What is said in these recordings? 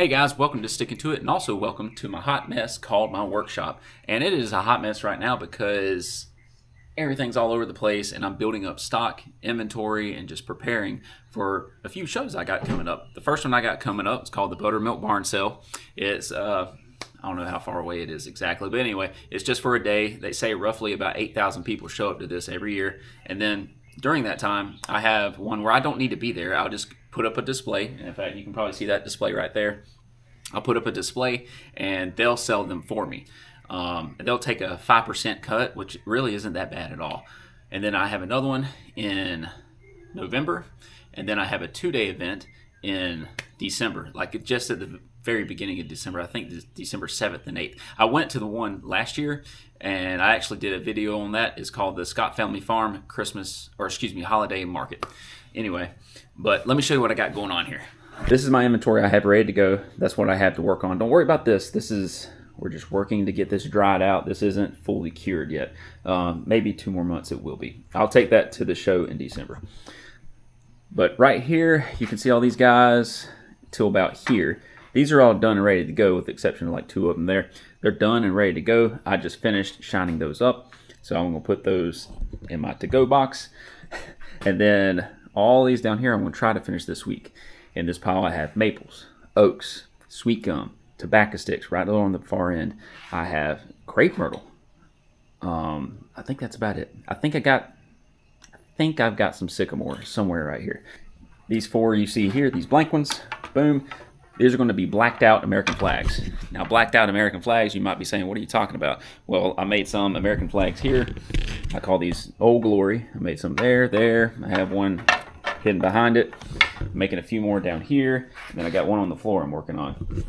Hey guys, welcome to Stickin To It, and also welcome to my hot mess called my workshop. And it is a hot mess right now because everything's all over the place and I'm building up stock, inventory, and just preparing for a few shows I got coming up. The first one I got coming up is called the Buttermilk Barn Sale. It's, I don't know how far away it is exactly, but anyway, it's just for a day. They say roughly about 8,000 people show up to this every year. And then during that time, I have one where I don't need to be there. I'll just put up a display. And in fact, you can probably see that display right there. I'll put up a display and they'll sell them for me. They'll take a 5% cut, which really isn't that bad at all. And then I have another one in November, and then I have a 2-day event in December, like just at the very beginning of December. I think December 7th and 8th. I went to the one last year, and I actually did a video on that. It's called the Scott Family Farm Holiday Market. Anyway, but let me show you what I got going on here. This is my inventory I have ready to go. That's what I have to work on. Don't worry about this. We're just working to get this dried out. This isn't fully cured yet. Maybe 2 more months it will be. I'll take that to the show in December. But right here, you can see all these guys till about here. These are all done and ready to go with the exception of like 2 of them there. They're done and ready to go. I just finished shining those up. So I'm gonna put those in my to-go box. And then all these down here, I'm gonna try to finish this week. In this pile, I have maples, oaks, sweet gum, tobacco sticks right on the far end. I have crepe myrtle. I think that's about it. I think I've got some sycamore somewhere right here. These 4 you see here, these blank ones, boom. These are going to be blacked out American flags. Now, blacked out American flags, you might be saying, what are you talking about? Well, I made some American flags here. I call these Old Glory. I made some there. I have one hidden behind it. I'm making a few more down here. And then I got one on the floor I'm working on.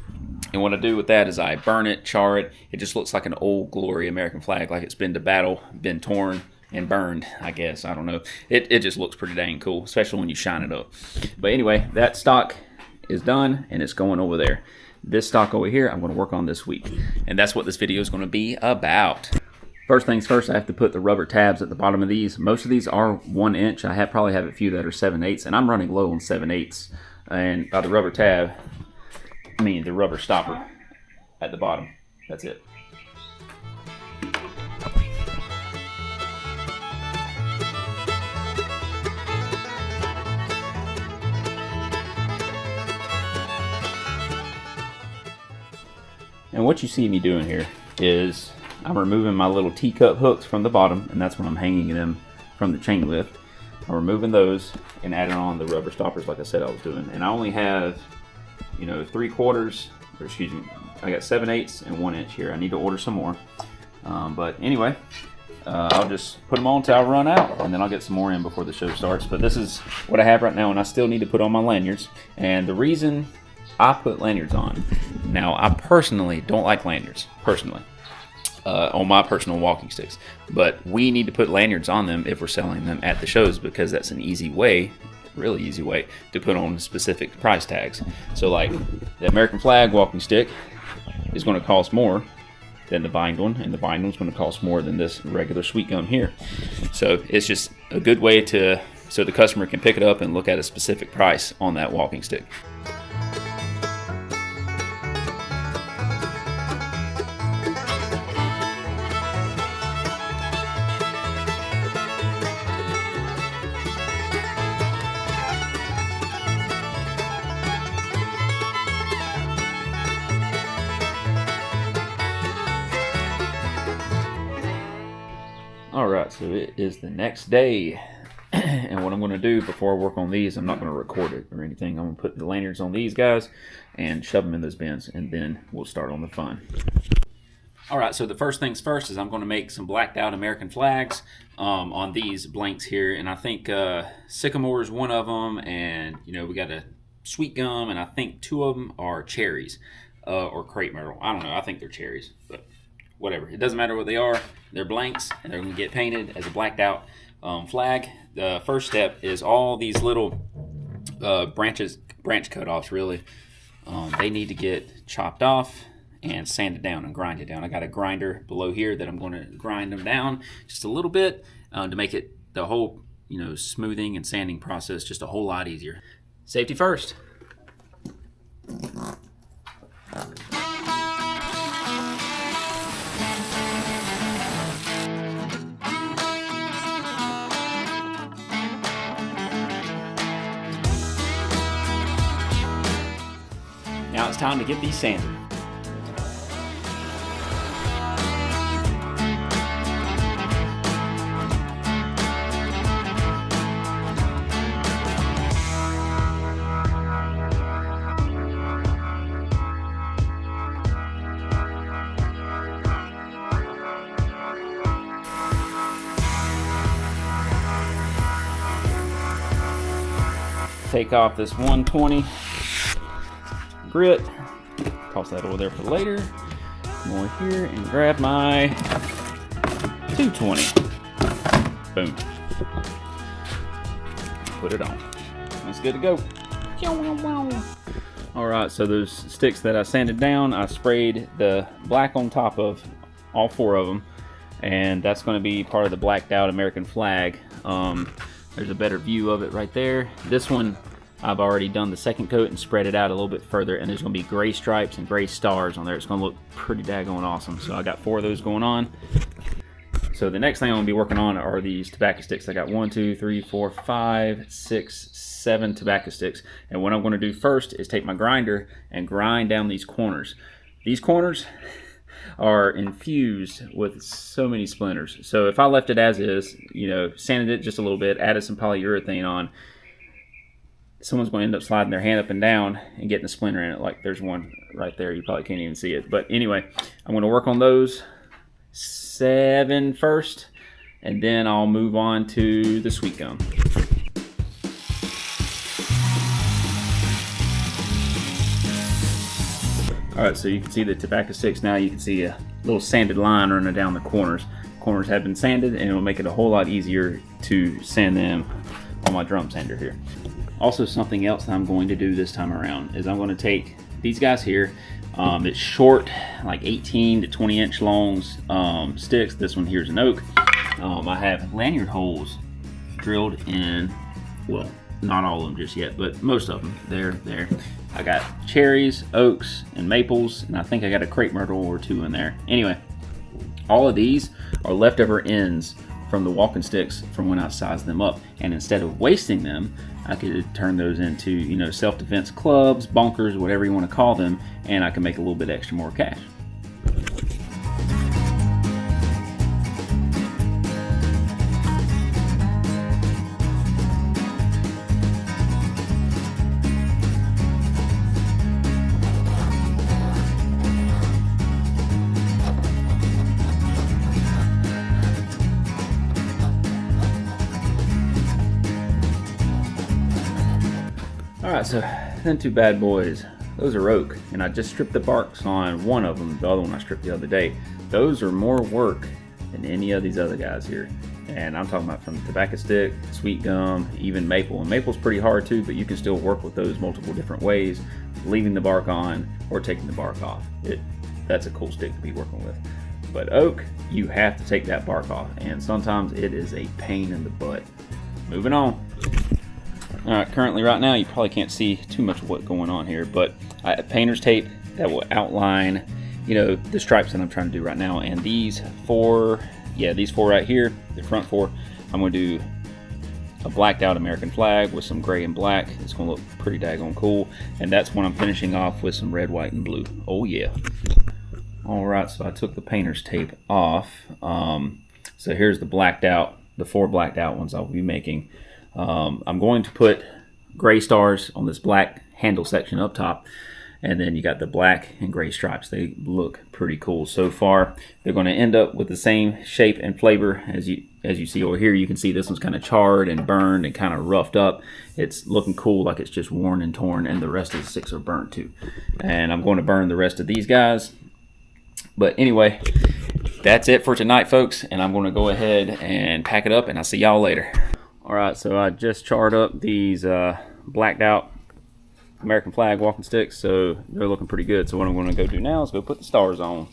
And what I do with that is I burn it, char it. It just looks like an Old Glory American flag, like it's been to battle, been torn and burned, I guess. I don't know. It just looks pretty dang cool, especially when you shine it up. But anyway, that stock is done and it's going over there. This stock over here, I'm going to work on this week. And that's what this video is going to be about. First things first, I have to put the rubber tabs at the bottom of these. Most of these are 1 inch. I probably have a few that are 7/8, and I'm running low on 7/8. And by the rubber tab, I mean the rubber stopper at the bottom. That's it. And what you see me doing here is I'm removing my little teacup hooks from the bottom, and that's when I'm hanging them from the chain lift. I'm removing those and adding on the rubber stoppers like I said I was doing. And I only have, 3/4, or excuse me, I got 7/8 and 1 inch here. I need to order some more. But anyway, I'll just put them on until I run out, and then I'll get some more in before the show starts. But this is what I have right now, and I still need to put on my lanyards. And the reason I put lanyards on, now I personally don't like lanyards, on my personal walking sticks, but we need to put lanyards on them if we're selling them at the shows, because that's an easy way, really easy way, to put on specific price tags. So like the American flag walking stick is going to cost more than the bind one, and the bind one's going to cost more than this regular sweet gum here. So it's just a good way so the customer can pick it up and look at a specific price on that walking stick. Alright, so it is the next day, and what I'm going to do before I work on these, I'm not going to record it or anything. I'm going to put the lanyards on these guys and shove them in those bins, and then we'll start on the fun. Alright, so the first things first is I'm going to make some blacked out American flags on these blanks here, and I think sycamore is one of them, and we got a sweet gum, and I think 2 of them are cherries or crepe myrtle. I don't know, I think they're cherries, but whatever. It doesn't matter what they are. They're blanks, and they're going to get painted as a blacked out flag. The first step is all these little branch cutoffs, really. They need to get chopped off and sand it down and grind it down. I got a grinder below here that I'm going to grind them down just a little bit to make it the whole smoothing and sanding process just a whole lot easier. Safety first. time to get these sanded. Take off this 120 grit, toss that over there for later. Come over here and grab my 220. Boom. Put it on. That's good to go. Alright, so those sticks that I sanded down, I sprayed the black on top of all 4 of them, and that's going to be part of the blacked out American flag. There's a better view of it right there. This one, I've already done the second coat and spread it out a little bit further, and there's going to be gray stripes and gray stars on there. It's going to look pretty daggone awesome. So I got 4 of those going on. So the next thing I'm going to be working on are these tobacco sticks. I got 1, 2, 3, 4, 5, 6, 7 tobacco sticks. And what I'm going to do first is take my grinder and grind down these corners. These corners are infused with so many splinters. So if I left it as is, you know, sanded it just a little bit, added some polyurethane on, someone's going to end up sliding their hand up and down and getting a splinter in it. Like there's one right there, you probably can't even see it. But anyway, I'm going to work on those 7 first, and then I'll move on to the sweet gum. Alright, so you can see the tobacco sticks now. You can see a little sanded line running down the corners. Corners have been sanded, and it will make it a whole lot easier to sand them on my drum sander here. Also, something else that I'm going to do this time around is I'm going to take these guys here. It's short, like 18 to 20 inch long sticks. This one here is an oak. I have lanyard holes drilled in, well, not all of them just yet, but most of them. There. I got cherries, oaks, and maples, and I think I got a crepe myrtle or 2 in there. Anyway, all of these are leftover ends from the walking sticks from when I sized them up, and instead of wasting them, I could turn those into, you know, self-defense clubs, bunkers, whatever you want to call them, and I can make a little bit extra more cash. Alright, so then 2 bad boys. Those are oak, and I just stripped the barks on one of them. The other one I stripped the other day. Those are more work than any of these other guys here. And I'm talking about from tobacco stick, sweet gum, even maple. And maple's pretty hard too, but you can still work with those multiple different ways, leaving the bark on or taking the bark off. That's a cool stick to be working with. But oak, you have to take that bark off, and sometimes it is a pain in the butt. Moving on. Alright, currently right now you probably can't see too much of what's going on here, but I have painter's tape that will outline, you know, the stripes that I'm trying to do right now. And these 4 right here, the front 4, I'm going to do a blacked out American flag with some gray and black. It's going to look pretty daggone cool, and that's when I'm finishing off with some red, white, and blue. Oh yeah. Alright, so I took the painter's tape off. So here's the blacked out, the 4 blacked out ones I'll be making. I'm going to put gray stars on this black handle section up top, and then you got the black and gray stripes. They look pretty cool so far. They're going to end up with the same shape and flavor as you see over here. You can see this one's kind of charred and burned and kind of roughed up. It's looking cool, like it's just worn and torn, and the rest of the sticks are burnt too. And I'm going to burn the rest of these guys. But anyway, that's it for tonight, folks, and I'm going to go ahead and pack it up, and I'll see y'all later. Alright, so I just charred up these blacked out American flag walking sticks, so they're looking pretty good. So what I'm going to go do now is go put the stars on.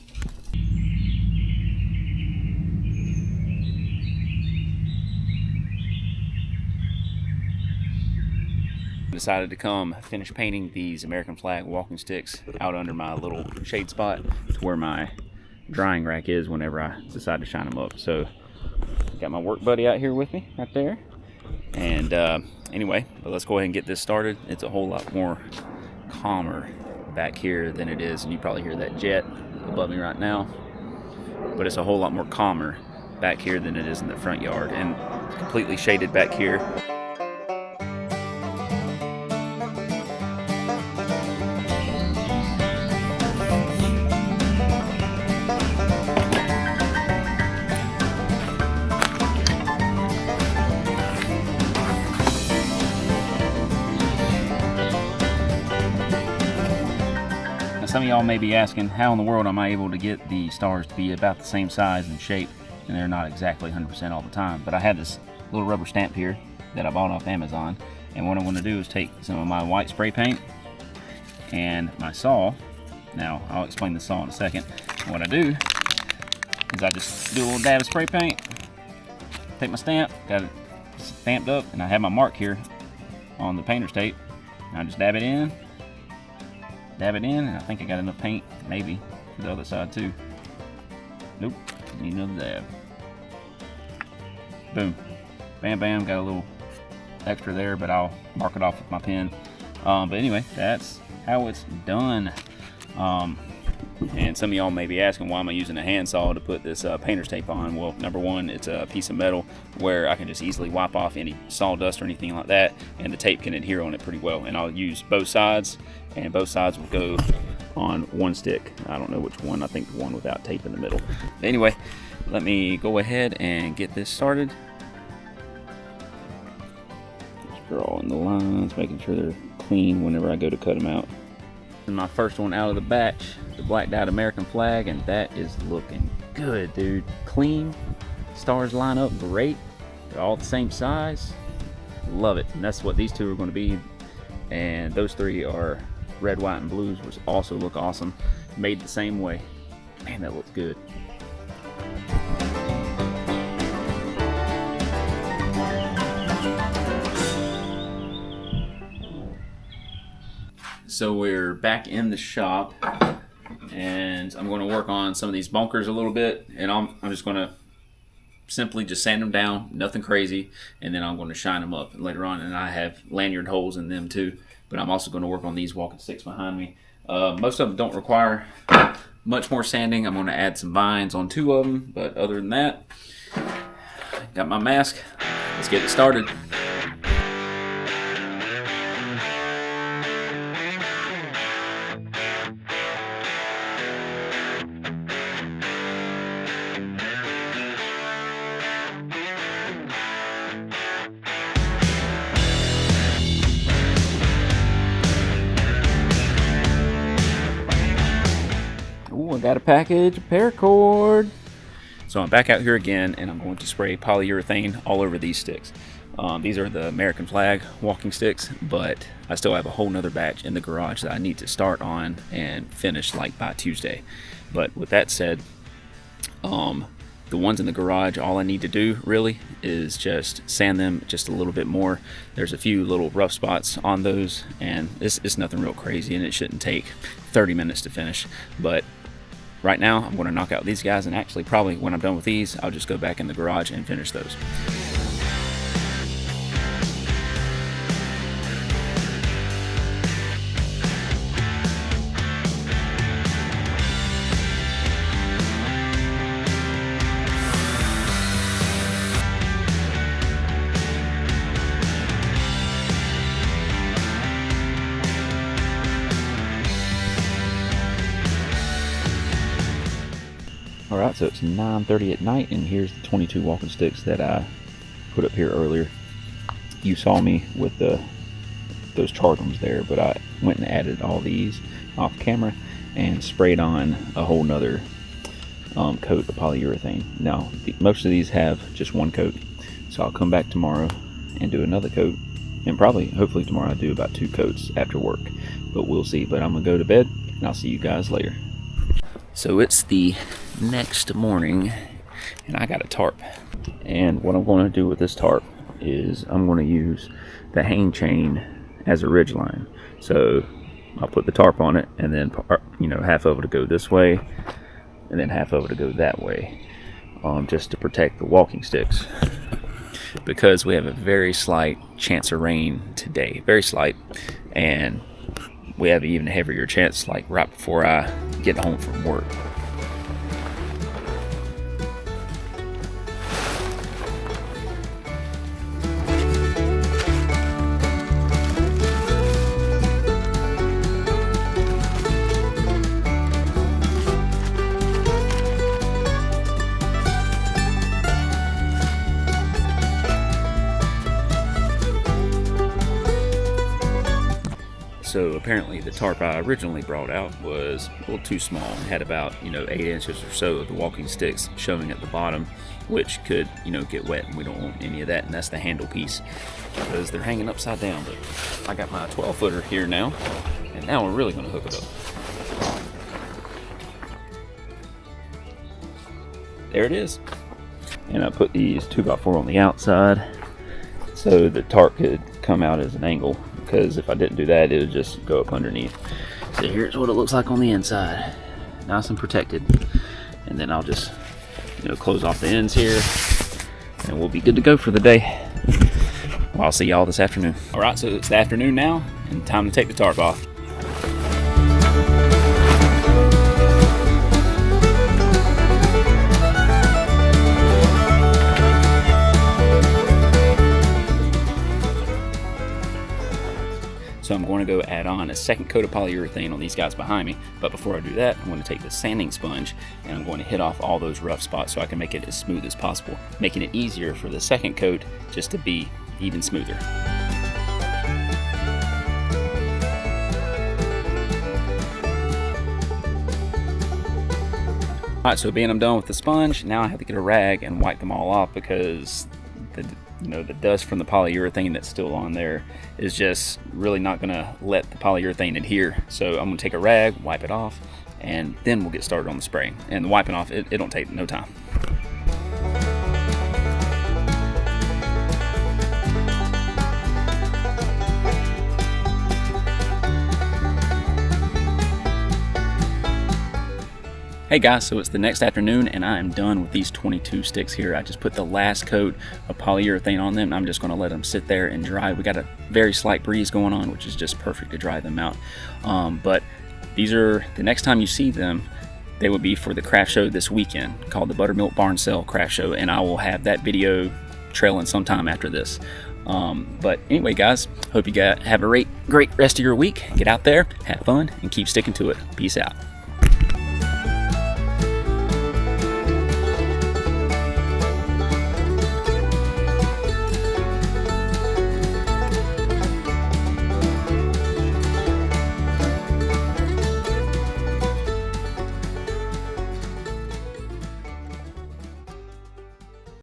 Decided to come finish painting these American flag walking sticks out under my little shade spot to where my drying rack is whenever I decide to shine them up. So got my work buddy out here with me right there. And anyway, but let's go ahead and get this started. It's a whole lot more calmer back here than it is, and you probably hear that jet above me right now, but it's a whole lot more calmer back here than it is in the front yard, and completely shaded back here. Some of y'all may be asking, how in the world am I able to get the stars to be about the same size and shape? And they're not exactly 100% all the time. But I had this little rubber stamp here that I bought off Amazon. And what I'm going to do is take some of my white spray paint and my saw. Now, I'll explain the saw in a second. And what I do is I just do a little dab of spray paint, take my stamp, got it stamped up, and I have my mark here on the painter's tape. And I just dab it in, and I think I got enough paint, maybe, for the other side too. Nope, need another dab. Boom, bam, bam, got a little extra there, but I'll mark it off with my pen. But anyway, that's how it's done. And some of y'all may be asking, why am I using a handsaw to put this painter's tape on? Well, number one, it's a piece of metal where I can just easily wipe off any sawdust or anything like that, and the tape can adhere on it pretty well. And I'll use both sides, and both sides will go on one stick. I don't know which one. I think the one without tape in the middle. But anyway, let me go ahead and get this started. Just drawing the lines, making sure they're clean whenever I go to cut them out. My first one out of the batch, the blacked out American flag, and that is looking good, dude. Clean, stars line up great, they're all the same size, love it. And that's what these two are going to be, and those three are red, white, and blues, which also look awesome, made the same way. Man, that looks good. So we're back in the shop, and I'm going to work on some of these bunkers a little bit, and I'm just going to simply just sand them down, nothing crazy, and then I'm going to shine them up later on. And I have lanyard holes in them too, but I'm also going to work on these walking sticks behind me. Most of them don't require much more sanding. I'm going to add some vines on 2 of them, but other than that, got my mask. Let's get it started. Got a package of paracord. So I'm back out here again, and I'm going to spray polyurethane all over these sticks. These are the American flag walking sticks, but I still have a whole nother batch in the garage that I need to start on and finish like by Tuesday. But with that said, the ones in the garage, all I need to do really is just sand them just a little bit more. There's a few little rough spots on those, and it's nothing real crazy, and it shouldn't take 30 minutes to finish. But right now, I'm going to knock out these guys, and actually probably when I'm done with these, I'll just go back in the garage and finish those. Alright, so it's 9:30 at night, and here's the 22 walking sticks that I put up here earlier. You saw me with those charred ones there, but I went and added all these off camera and sprayed on a whole nother coat of polyurethane. Now, most of these have just one coat, so I'll come back tomorrow and do another coat, and hopefully tomorrow I'll do about 2 coats after work, but we'll see. But I'm gonna go to bed, and I'll see you guys later. So it's the next morning, and I got a tarp, and what I'm going to do with this tarp is I'm going to use the hang chain as a ridge line. So I'll put the tarp on it, and then half of it to go this way, and then half of it to go that way, just to protect the walking sticks, because we have a very slight chance of rain today, very slight, and we have an even heavier chance like right before I get home from work. So apparently the tarp I originally brought out was a little too small and had about 8 inches or so of the walking sticks showing at the bottom, which could get wet, and we don't want any of that. And that's the handle piece because they're hanging upside down. But I got my 12-footer here now, and now we're really going to hook it up. There it is. And I put these 2x4 on the outside so the tarp could come out as an angle, because if I didn't do that, it would just go up underneath. So here's what it looks like on the inside, nice and protected. And then I'll just close off the ends here, and we'll be good to go for the day. Well, I'll see y'all this afternoon. All right, so it's the afternoon now, and time to take the tarp off. So I'm going to go add on a second coat of polyurethane on these guys behind me. But before I do that, I'm going to take the sanding sponge and I'm going to hit off all those rough spots so I can make it as smooth as possible, making it easier for the second coat just to be even smoother. All right, so being I'm done with the sponge, now I have to get a rag and wipe them all off, because the dust from the polyurethane that's still on there is just really not going to let the polyurethane adhere. So I'm going to take a rag, wipe it off, and then we'll get started on the spraying. And the wiping off, it don't take no time. Hey guys, so it's the next afternoon and I am done with these 22 sticks here. I just put the last coat of polyurethane on them and I'm just going to let them sit there and dry. We got a very slight breeze going on, which is just perfect to dry them out. But these are, the next time you see them, they will be for the craft show this weekend called the Buttermilk Barn Sale Craft Show, and I will have that video trailing sometime after this. But anyway guys, hope you have a great rest of your week. Get out there, have fun, and keep sticking to it. Peace out.